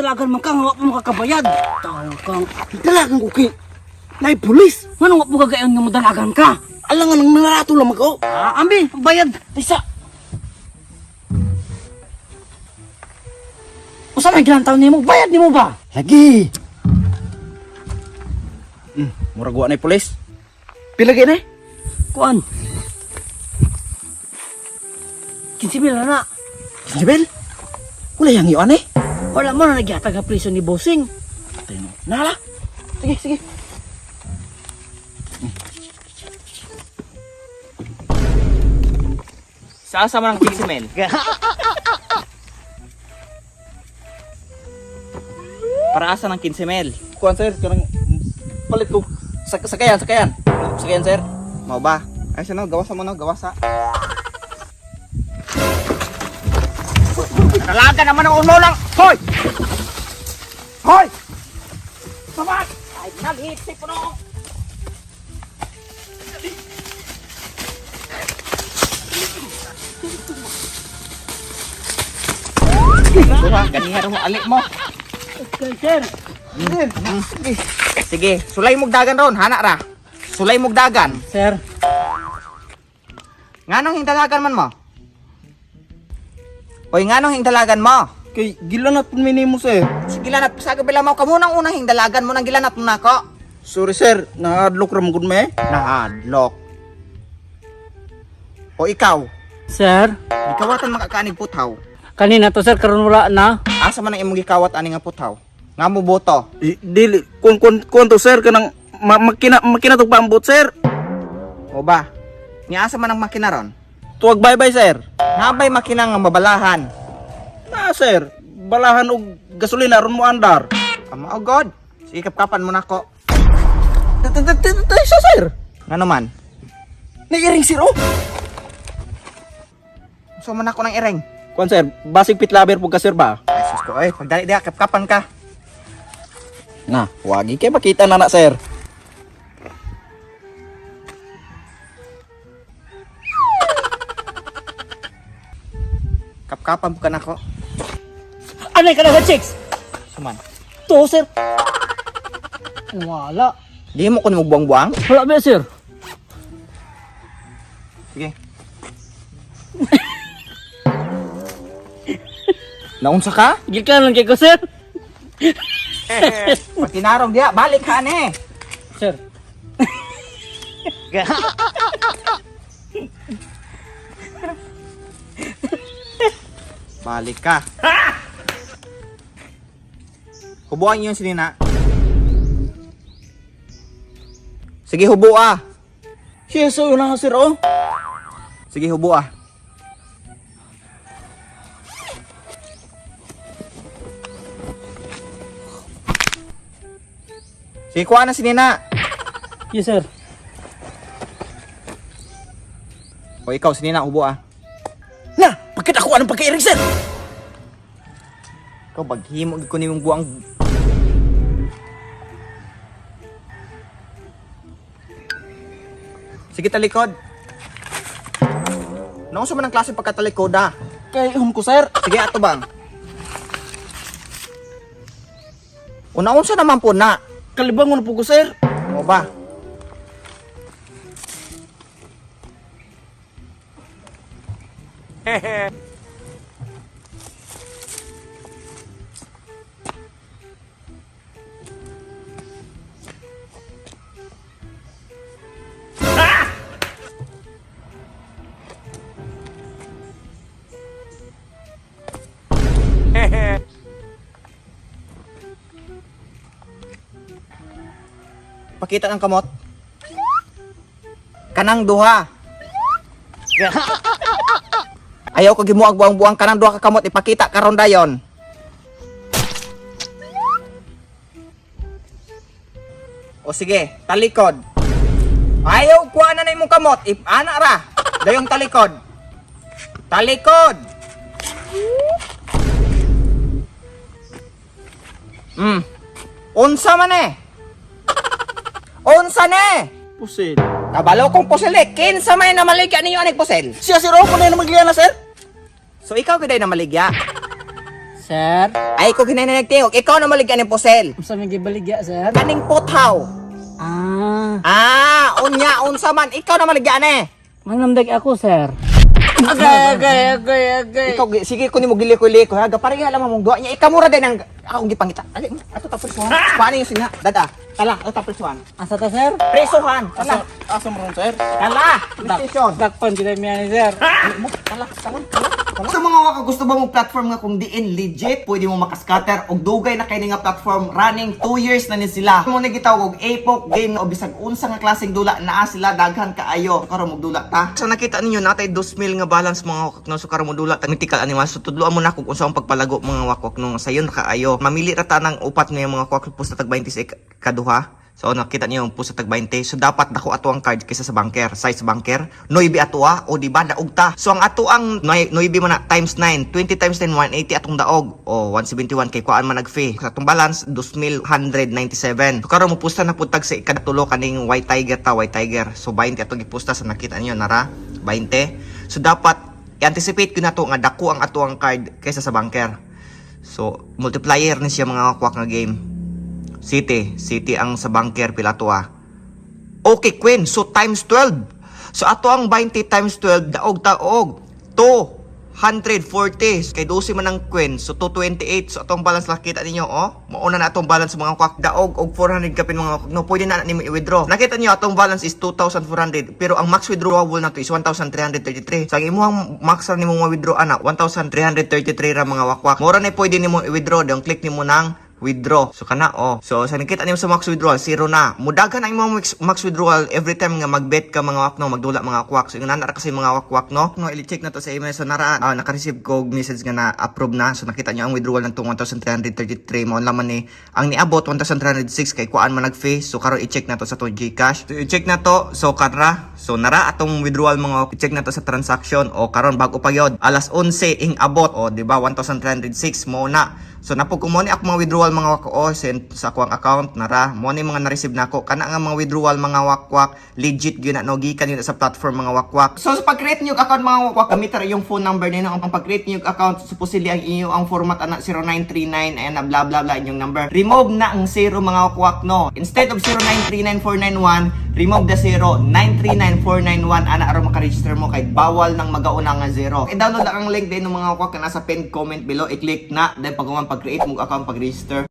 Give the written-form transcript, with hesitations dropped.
dalagan man kang wa mo kakabayad. Talagang dalagan ko kay nay pulis. Ngano wa mo gagayon nga mo dalagan ka? Alangan nang narato lang ako. Ambi, bayad. Isa. Usa may gilantaw nimo? Bayad nimo ba? Lagi. Murag wa nay pulis. Pila gyud nay? Kuan. 15,000 na. Jebel. Wala yang iyo ani. Wala mo na nagyatag nga prison ni Bossing. Nala. Sige, sige. Sa man ang 15,000. Para asa ng 15,000? Kuan sir, kanang palit ko. Sakayan. Sakayan sir. Mau ba? Ay sino, gawasa mo na, gawasa. Nalaga naman ang ulo lang. Hoy! Hoy! Sabat! Ay, nag-hitsip po no. Diba, ganihan mo, alik mo. Sir. Sige, sulay mong dagan ron, hana ra. Sulay mong dagan. Sir. Nganong hindalagan man mo? Hoy, nganong hindalagan mo? Kay gilanat pun minimo sir. Sige lang, sa kabila mo, kamunang unang hindalagan mo, nang gilanat mo na ako. Sorry sir, na-adlock ram gud me. Nahadlok. O ikaw, Sir. gikawatan makakaanig puthaw. Kanina to sir karon wala na. Asa man ang imong gikawat ani nga puthaw? Nga mo boto. Dili kun to sir kanang makina to pambot sir. O ba? Nga asa man ang makina ron? Tuwag bye-bye sir. Nabay makina nga mabalahan. Na sir, balahan og gasolina ron mo andar. Ama o God. Sige kapkapan mo nako. Isa sir. Nga naman. Nairing sir oh. So man ako ng ireng. Kuan sir, basig pitlaber pug ka sir ba? Ay sus ko, ay pagdali diha kapkapan ka. Na, wagi kay makita na sir. Kapkapan po ka nako. Anay ka na chicks. Suman. To sir. Wala. Di mo kun buang-buang. Wala ba sir? Sige. Naunsa ka? Gikan lang kay ko sir. Patinarong diha, balik ka ani. Sir. Balik ka. Hubuan yung sinina. Sige, hubo ah. Siya so na sir oh. Sige, hubo ah. Sige, kuha na sinina. Yes sir. O ikaw, sinina, hubo ah. Na, bakit ako anong pagkairing sir? Ikaw, baghimo ko ni mong buang. Sige, talikod. Naunsa man ang klase pagkatalikod ah. Kay ko sir. Sige, ato bang. Una-unsa naman po na. Kalibangon po ko sir. O ba? Pakita ng kamot. Kanang duha. Ayaw ko gimuag buang-buang kanang duha ka kamot ipakita karon dayon. O sige, talikod. Ayaw kuha na imong kamot, ana ra. Dayong talikod. Talikod. Unsa man eh? Unsa ne? Pusil. Kabalo kong pusili, kinsa may namaligya ninyo anig pusil? Siya sir oh, kunay na magliana sir. So ikaw kiday namaligya? Sir, Ay ko ginanagtiok, ikaw na maligyan ni Pusel. unsa may gibaligya, sir? Kaning puthaw. Ah, Unsa man, ikaw na maligyan eh. manamdag ako, sir. Agay. Ikaw, sige ko ni mo giliko-liko ha. Gaparinga lang mong duwa niya. Ikamura din ang akong gipangita. Ali, ato ta presuhan. Paano yung singa? Dada, tala, ato ta presuhan. Asa ta, sir? Presuhan. Tala, Asa mo ron, sir? tala. Station. Dakpan kita miyan, sir. Tala. Sa mga waka gusto ba mong platform nga kung diin legit, pwede mo makascatter og dugay na kay nga platform running 2 years na ni sila. Mo nagitawag og Epoch game o bisag unsa nga klaseng dula naa sila daghan kaayo. Karon mo dula ta. So nakita ninyo natay 2,000 nga balance mga wakak no so karon mo dula ta mythical animal. So tudloan mo na kung unsa ang pagpalago mga wakak no sayon kaayo. Mamili ra ta ng upat nga mga wakak pusta tag 20 sa kaduha. So nakita niyo yung pusa tag 20. So dapat dako ato ang card kaysa sa banker. Size banker. 9 ato o di ba daog ta. So ang ato ang 9 man na times 9. 20 times 10 180 atong daog. O 171 kay kuan man nag-fee. Sa atong balance 2,197. So karon mo pusta na putag sa ikadatulo kaning white tiger ta, white tiger. So 20 ato gipusta sa nakita niyo nara 20. So dapat i-anticipate ko na to nga dako ang ato ang card kaysa sa banker. So multiplier ni siya mga kwak nga game. City ang sa banker pila to ah. Okay, Queen. So times 12. So ato ang 20 times 12 daog taog 240 kay 12 man ang Queen. So 228. So atong balance lang kita ninyo oh. Mauna na atong balance mga kwak daog og 400 kapin mga kwak. No pwede na nimo i-withdraw. Nakita niyo atong balance is 2,400 pero ang max withdrawable na to is 1,333. So ang imong max ra nimo ma-withdraw ana 1,333 ra mga wakwak. Mora na pwede nimo i-withdraw dong click nimo nang withdraw. So kana oh. So sa nakita niyo sa max withdrawal zero na. Mudagan ang imong max withdrawal every time nga magbet ka mga wakno magdula mga wakwak. So yung nara kasi mga wakwak no. No i-check na to sa email so nara naka-receive ko message nga na approve na. So nakita niyo ang withdrawal ng 1,333 mo laman ni ang niabot 1,306 kay kuan man nag-fee. So karon i-check na to sa to GCash. So i-check na to so kara. So nara atong withdrawal mga i-check na to sa transaction o karon bago pa yod alas 11 ing abot o di ba 1,306 mo na. So napog mo ni ako mga withdrawal mga wako send sa akong account nara mo ni mga na-receive nako kana nga mga withdrawal mga wakwak legit gyud na no gikan yun sa platform mga wakwak. So sa pag-create niyo account mga wakwak gamit ra yung phone number nino ang pag-create niyo account supposedly ang inyo ang format ana 0939 ayan na blah blah blah inyong number. Remove na ang 0 mga wakwak no. Instead of 0939491 remove the 0 939491 ana aron maka-register mo kay bawal nang magauna nga 0. I-download lang ang link din ng mga wakwak na nasa pinned comment below i-click na then pag create mo account pag-register.